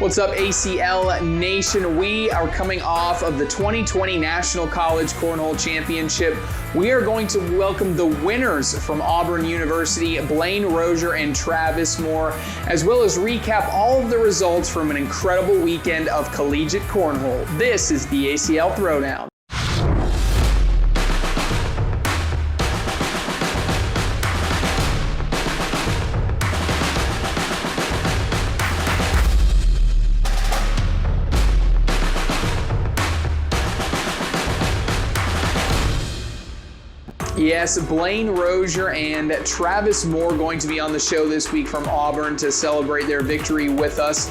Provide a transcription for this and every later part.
What's up, ACL Nation? We are coming off of the 2020 National College Cornhole Championship. We are going to welcome the winners from Auburn University, Blaine Rosier and Travis Moore, as well as recap all of the results from an incredible weekend of collegiate cornhole. This is the ACL Throwdown. Yes, Blaine Rosier and Travis Moore going to be on the show this week from Auburn to celebrate their victory with us.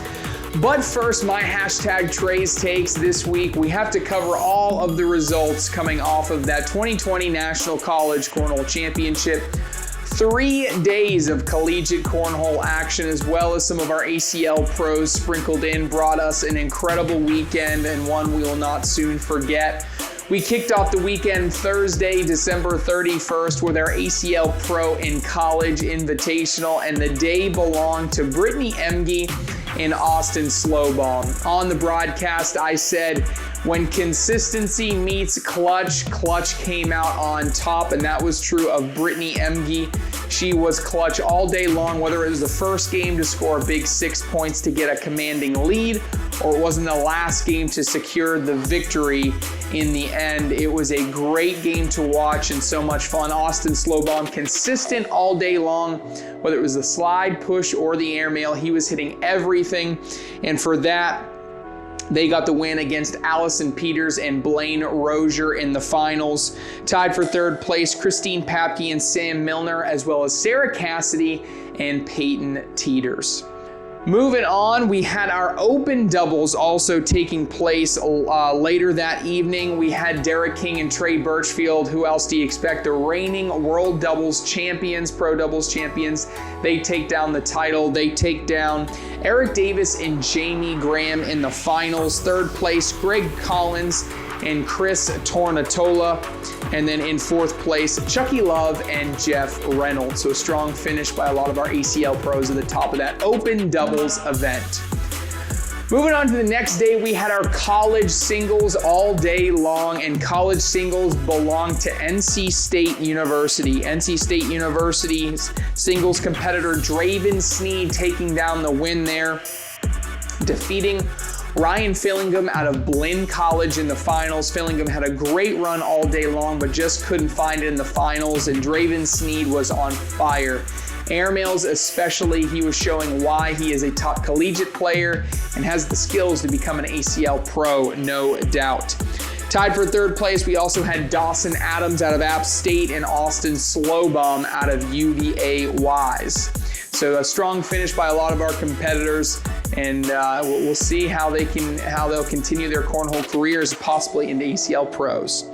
But first, my hashtag Trey's Takes this week. We have to cover all of the results coming off of that 2020 National College Cornhole Championship. 3 days of collegiate cornhole action, as well as some of our ACL pros sprinkled in, brought us an incredible weekend and one we will not soon forget. We kicked off the weekend Thursday, December 31st with our ACL Pro in College Invitational, and the day belonged to Brittany Emge and Austin Slowbaum. On the broadcast, I said, when consistency meets clutch, clutch came out on top, and that was true of Brittany Emge. She was clutch all day long, whether it was the first game to score a big 6 points to get a commanding lead, or it was in the last game to secure the victory in the end. It was a great game to watch and so much fun. Austin Slowbaum, consistent all day long, whether it was the slide, push, or the airmail. He was hitting everything, and for that, they got the win against Allison Peters and Blaine Rosier in the finals. Tied for third place, Christine Papke and Sam Milner, as well as Sarah Cassidy and Peyton Teeters. Moving on, we had our open doubles also taking place later that evening. We had Derek King and Trey Birchfield. Who else do you expect? The reigning world doubles champions, pro doubles champions. They take down the title. They take down Eric Davis and Jamie Graham in the finals. Third place, Greg Collins and Chris Tornatola. And then in fourth place, Chucky Love and Jeff Reynolds. So a strong finish by a lot of our ACL pros at the top of that open doubles event. Moving on to the next day, we had our college singles all day long, and college singles belong to NC State University. NC State University's singles competitor Draven Sneed taking down the win there, defeating Ryan Fillingham out of Blinn College in the finals. Fillingham had a great run all day long, but just couldn't find it in the finals, and Draven Sneed was on fire. Airmails especially, he was showing why he is a top collegiate player and has the skills to become an ACL pro, no doubt. Tied for third place, we also had Dawson Adams out of App State and Austin Slowbaum out of UVA Wise. So a strong finish by a lot of our competitors, and we'll see how they'll continue their cornhole careers, possibly into ACL pros.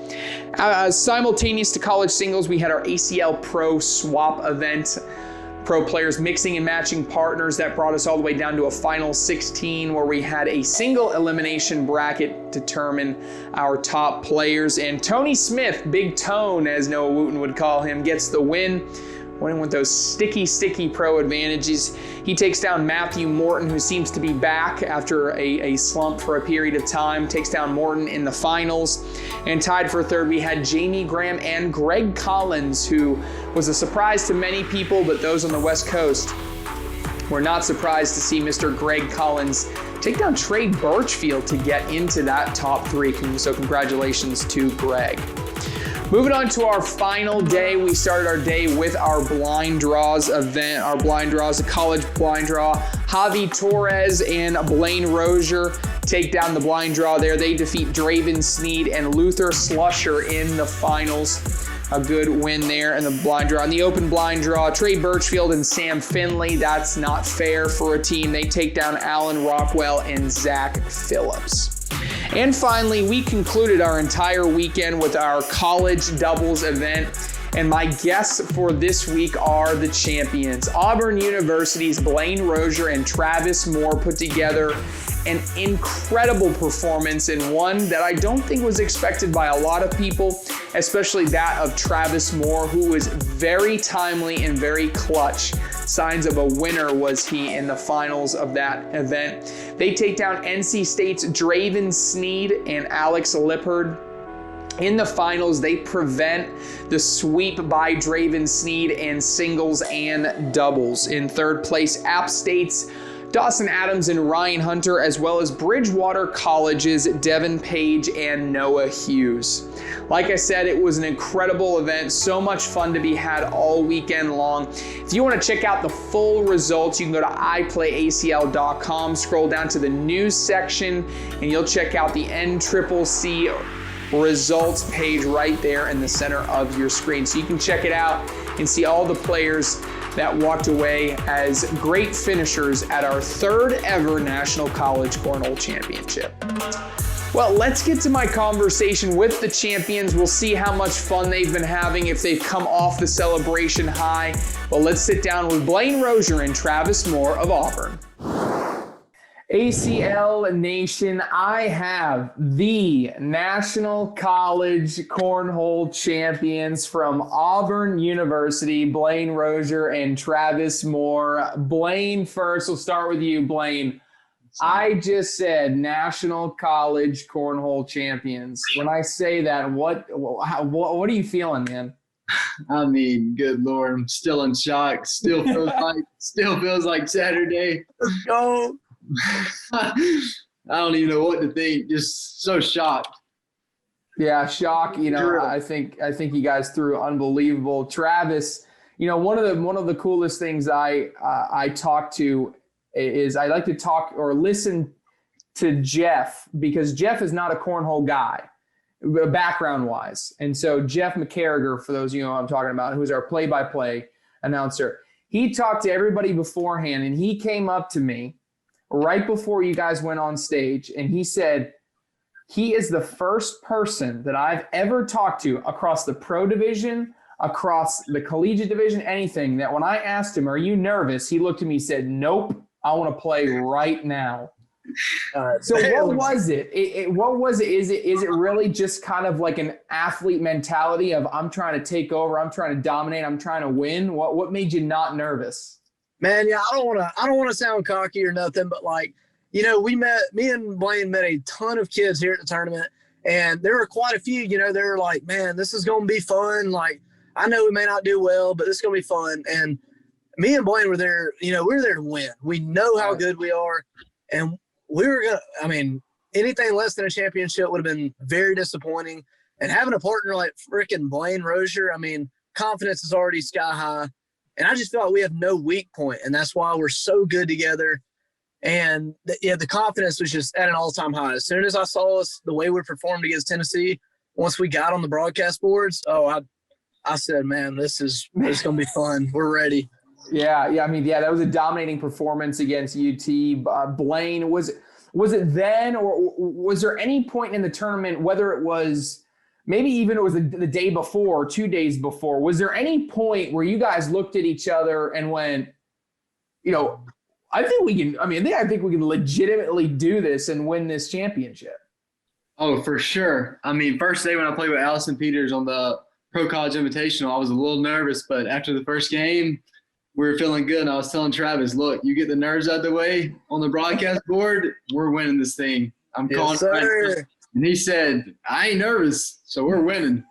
Simultaneous to college singles, we had our ACL Pro Swap event. Pro players mixing and matching partners. That brought us all the way down to a final 16 where we had a single elimination bracket determine our top players. And Tony Smith, Big Tone as Noah Wooten would call him, gets the win. Winning with those sticky pro advantages. He takes down Matthew Morton, who seems to be back after a slump for a period of time. Takes down Morton in the finals. And tied for third, we had Jamie Graham and Greg Collins, who was a surprise to many people, but those on the West Coast were not surprised to see Mr. Greg Collins take down Trey Birchfield to get into that top three. So congratulations to Greg. Moving on to our final day, we started our day with our blind draws event. Our blind draws, a college blind draw. Javi Torres and Blaine Rosier take down the blind draw there. They defeat Draven Sneed and Luther Slusher in the finals. A good win there in the blind draw. In the open blind draw, Trey Birchfield and Sam Finley. That's not fair for a team. They take down Alan Rockwell and Zach Phillips. And finally, we concluded our entire weekend with our college doubles event. And my guests for this week are the champions. Auburn University's Blaine Rosier and Travis Moore put together an incredible performance, and one that I don't think was expected by a lot of people, especially that of Travis Moore, who was very timely and very clutch signs of a winner was he in the finals of that event. They take down NC State's Draven Sneed and Alex Lippard. In the finals, they prevent the sweep by Draven Sneed in singles and doubles. In third place, App State's Dawson Adams and Ryan Hunter, as well as Bridgewater College's Devin Page and Noah Hughes. Like I said, it was an incredible event. So much fun to be had all weekend long. If you want to check out the full results, you can go to iPlayACL.com, scroll down to the news section, and you'll check out the NCCC results page right there in the center of your screen. So you can check it out and see all the players that walked away as great finishers at our third ever National College Cornhole Championship. Well, let's get to my conversation with the champions. We'll see how much fun they've been having, if they've come off the celebration high. Well, let's sit down with Blaine Rosier and Travis Moore of Auburn. ACL Nation, I have the National College Cornhole Champions from Auburn University, Blaine Rosier and Travis Moore. Blaine first, we'll start with you, Blaine. I just said National College Cornhole Champions. When I say that, what are you feeling, man? I mean, good Lord, I'm still in shock. Still feels like Saturday. Let's go. I don't even know what to think. Just so shocked. Yeah, shock. I think you guys threw unbelievable. Travis, one of the coolest things I talk to is I like to talk or listen to Jeff, because Jeff is not a cornhole guy, background wise. And so Jeff McCarriger, for those of you who I'm talking about, who's our play-by-play announcer, he talked to everybody beforehand, and he came up to me right before you guys went on stage, and he said he is the first person that I've ever talked to across the pro division, across the collegiate division, anything, that when I asked him, "Are you nervous?" he looked at me and said, "Nope, I want to play right now." So what was it? What was it? Is it really just kind of like an athlete mentality of I'm trying to take over, I'm trying to dominate, I'm trying to win? What made you not nervous? Man, yeah, I don't want to sound cocky or nothing, but me and Blaine met a ton of kids here at the tournament, and there were quite a few, they were like, "Man, this is going to be fun. Like, I know we may not do well, but this is going to be fun." And me and Blaine were there, we're there to win. We know how good we are, and we were anything less than a championship would have been very disappointing. And having a partner like freaking Blaine Rosier, confidence is already sky high. And I just feel like we have no weak point, and that's why we're so good together. And the confidence was just at an all-time high. As soon as I saw us, the way we performed against Tennessee, once we got on the broadcast boards, I said, "Man, this is going to be fun. We're ready." Yeah. That was a dominating performance against UT. Blaine, was it then, or was there any point in the tournament, whether it was maybe even it was the day before or 2 days before, was there any point where you guys looked at each other and went, I think we can legitimately do this and win this championship? Oh, for sure. First day when I played with Allison Peters on the Pro College Invitational, I was a little nervous, but after the first game, we were feeling good. And I was telling Travis, "Look, you get the nerves out of the way on the broadcast board, we're winning this thing. I'm calling it." And he said, "I ain't nervous, so we're winning."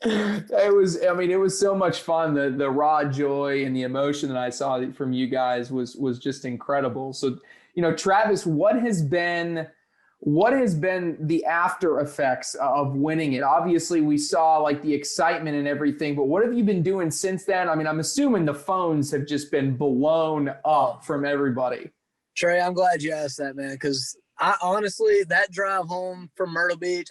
It was so much fun. The raw joy and the emotion that I saw from you guys was just incredible. So, Travis, what has been the after effects of winning it? Obviously, we saw like the excitement and everything, but what have you been doing since then? I'm assuming the phones have just been blown up from everybody. Trey, I'm glad you asked that, man, because I honestly, that drive home from Myrtle Beach,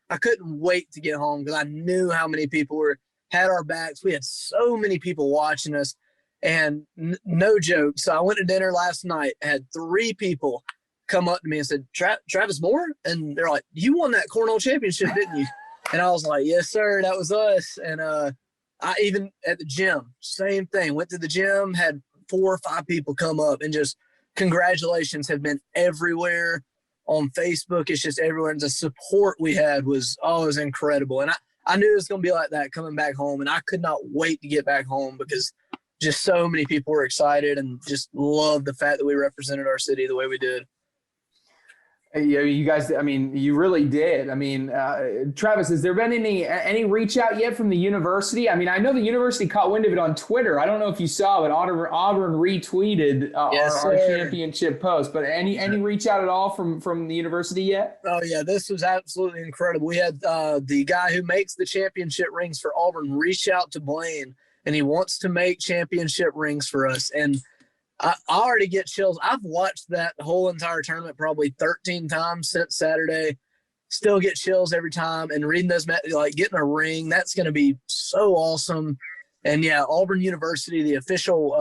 I couldn't wait to get home because I knew how many people had our backs. We had so many people watching us, and no joke. So I went to dinner last night, had 3 people come up to me and said, Travis Moore? And they're like, "You won that Cornhole Championship, didn't you?" And I was like, "Yes, sir, that was us." And I even at the gym, same thing. Went to the gym, had 4 or 5 people come up and just congratulations have been everywhere on Facebook. It's just everywhere. And the support we had was incredible. And I knew it was going to be like that coming back home. And I could not wait to get back home because just so many people were excited and just loved the fact that we represented our city the way we did. Yeah, you guys, I mean, you really did. I mean, Travis, has there been any reach out yet from the university? I mean, I know the university caught wind of it on Twitter. I don't know if you saw it. Auburn retweeted our championship post, but any reach out at all from the university yet? Oh, yeah, this was absolutely incredible. We had the guy who makes the championship rings for Auburn reach out to Blaine, and he wants to make championship rings for us. And I already get chills. I've watched that whole entire tournament probably 13 times since Saturday. Still get chills every time. And reading those, like getting a ring, that's going to be so awesome. And yeah, Auburn University, the official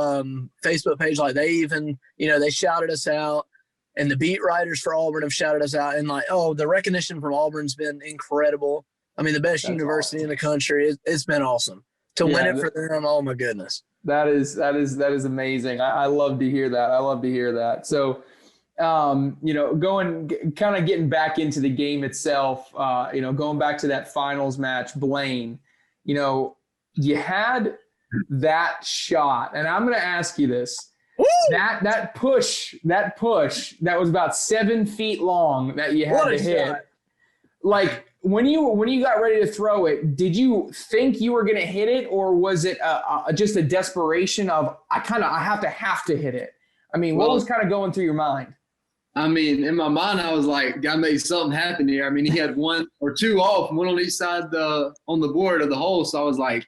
Facebook page, like they even, they shouted us out. And the beat writers for Auburn have shouted us out. And like, the recognition from Auburn's been incredible. I mean, the best university in the country. It's been awesome. To win it for them, oh my goodness. That is amazing. I love to hear that. So, getting back into the game itself, going back to that finals match, Blaine, you had that shot, and I'm going to ask you this. Woo! That push that was about 7 feet long that you had to hit. Shot. Like, when you got ready to throw it, did you think you were going to hit it, or was it just a desperation of I have to hit it? I mean, what was kind of going through your mind? I mean, in my mind, I was like, "Gotta make something happen here." I mean, he had one or two off, one on each side on the board of the hole. So I was like,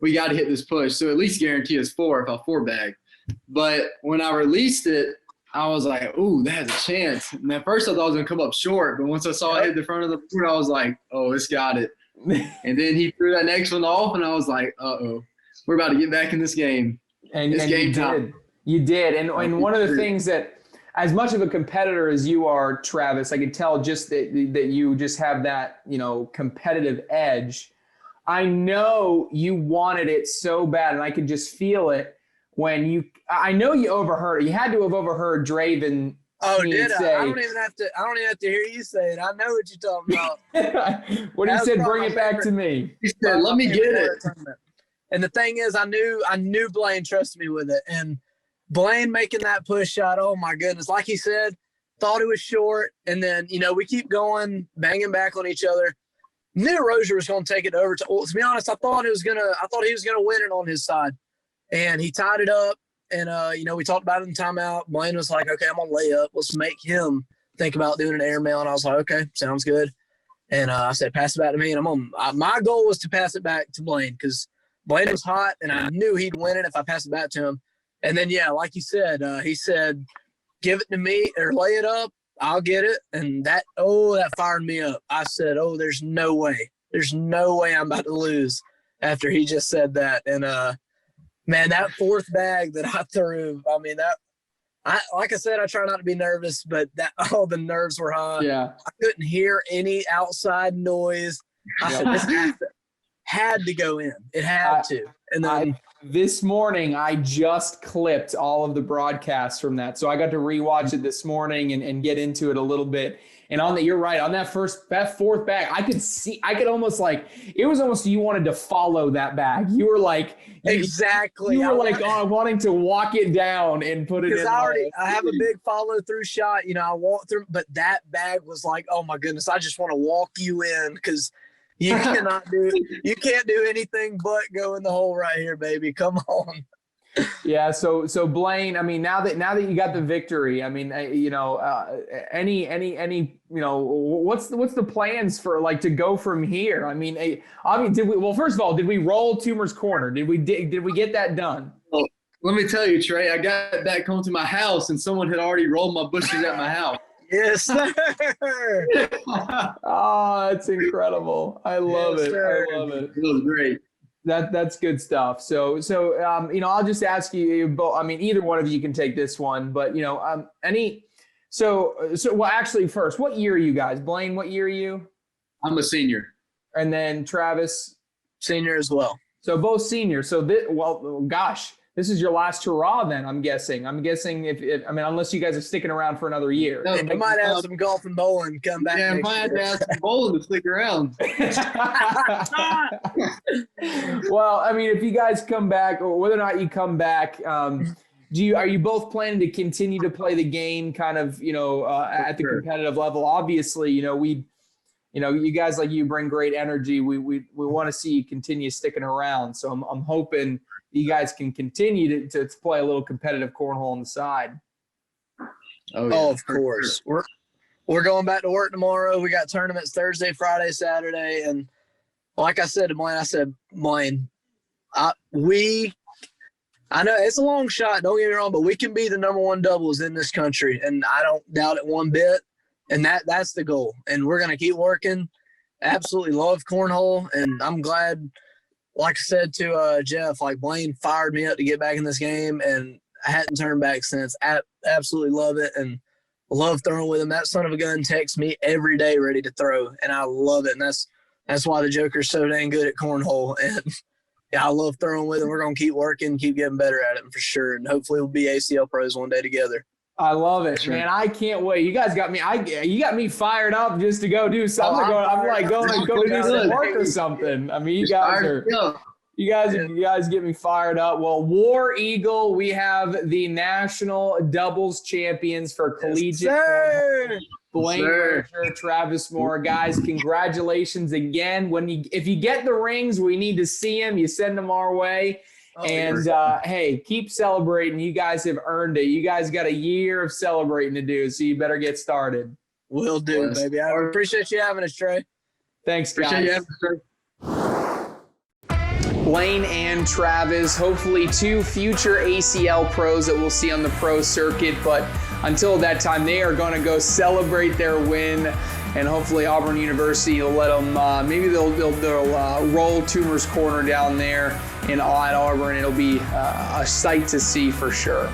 "We got to hit this push." So at least guarantee us 4 if I 4-bag. But when I released it, I was like, ooh, that has a chance. And at first I thought I was going to come up short, but once I saw it hit the front of the board, I was like, oh, it's got it. And then he threw that next one off, and I was like, uh-oh, we're about to get back in this game. And game time. You did. And one of the things that, as much of a competitor as you are, Travis, I could tell just that you just have that, competitive edge. I know you wanted it so bad, and I could just feel it. I know you overheard it. You had to have overheard Draven. Oh, did I? I don't even have to hear you say it. I know what you're talking about. When he said, "Bring it back to me," he said, "Let me get it." And the thing is, I knew Blaine trusted me with it, and Blaine making that push shot. Oh my goodness! Like he said, thought it was short, and then we keep going, banging back on each other. Knew Rosier was going to take it over. To be honest, I thought he was gonna win it on his side. And he tied it up, and, we talked about it in timeout. Blaine was like, okay, I'm going to lay up. Let's make him think about doing an airmail. And I was like, okay, sounds good. And I said, pass it back to me. And my goal was to pass it back to Blaine because Blaine was hot, and I knew he'd win it if I passed it back to him. And then, like you said, he said, give it to me or lay it up. I'll get it. And that fired me up. I said, there's no way. There's no way I'm about to lose after he just said that. And, man, that 4th bag that I threw, I mean, like I said, I try not to be nervous, but the nerves were high. Yeah. I couldn't hear any outside noise. I said, this had to go in. It had to. And then this morning, I just clipped all of the broadcasts from that. So I got to rewatch it this morning and get into it a little bit. And you're right, on that 4th bag, I could almost it was almost you wanted to follow that bag. You were like, exactly. You were wanting to walk it down and put it in. I have a big follow through shot. I walked through, but that bag was like, oh my goodness, I just want to walk you in because you can't do anything but go in the hole right here, baby. Come on. Yeah. So Blaine, I mean, now that you got the victory, I mean, what's the plans for to go from here? I mean, first of all, did we roll Toomer's corner? Did we get that done? Well, let me tell you, Trey, I got back home to my house and someone had already rolled my bushes at my house. Yes, sir. Oh, that's incredible. I love it. Sir. I love it. It was great. That's good stuff. So I'll just ask you both. I mean, either one of you can take this one, but actually first, what year are you guys? Blaine, what year are you? I'm a senior. And then Travis? Senior as well. So both seniors. So this this is your last hurrah then, I'm guessing. If unless you guys are sticking around for another year. No, we might have some golf and bowling come back. Yeah, might have to ask some bowling to stick around. Well, I mean, if you guys come back, or whether or not you come back, are you both planning to continue to play the game kind of, at the competitive level? Obviously, you guys like you bring great energy. We want to see you continue sticking around. So I'm hoping you guys can continue to play a little competitive cornhole on the side. Oh, of course. Sure. We're going back to work tomorrow. We got tournaments Thursday, Friday, Saturday. And like I said to Blaine, I know it's a long shot, don't get me wrong, but we can be the number one doubles in this country. And I don't doubt it one bit. And that's the goal. And we're going to keep working. Absolutely love cornhole. And I'm glad, like I said to Jeff, like Blaine fired me up to get back in this game, and I hadn't turned back since. Absolutely love it, and love throwing with him. That son of a gun texts me every day ready to throw, and I love it. And that's why the Joker's so dang good at cornhole. And yeah, I love throwing with him. We're going to keep working, keep getting better at it for sure. And hopefully we'll be ACL pros one day together. I love it, man. I can't wait. You guys got me. You got me fired up just to go do something. I'm like going to go do some work or something. I mean, you guys get me fired up. Well, War Eagle, we have the national doubles champions for collegiate. Blaine Rosier, Travis Moore. Guys, congratulations again. If you get the rings, we need to see them. You send them our way. Hey, keep celebrating. You guys have earned it. You guys got a year of celebrating to do, so you better get started. Will do, baby. I appreciate you having us, Trey. Thanks, guys. Appreciate you having us, Trey. Blaine and Travis, hopefully 2 future ACL pros that we'll see on the pro circuit. But until that time, they are going to go celebrate their win. And hopefully Auburn University will let them, maybe they'll roll Toomer's Corner down there at Auburn. It'll be a sight to see for sure.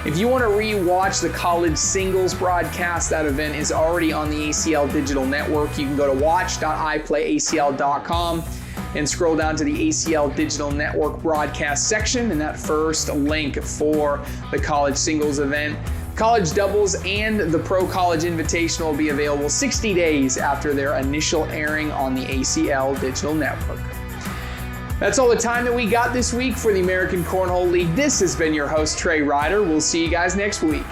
If you want to re-watch the college singles broadcast, that event is already on the ACL Digital Network. You can go to watch.iplayacl.com and scroll down to the ACL Digital Network broadcast section, and that first link for the college singles event. College doubles and the Pro College Invitational will be available 60 days after their initial airing on the ACL Digital Network. That's all the time that we got this week for the American Cornhole League. This has been your host, Trey Ryder. We'll see you guys next week.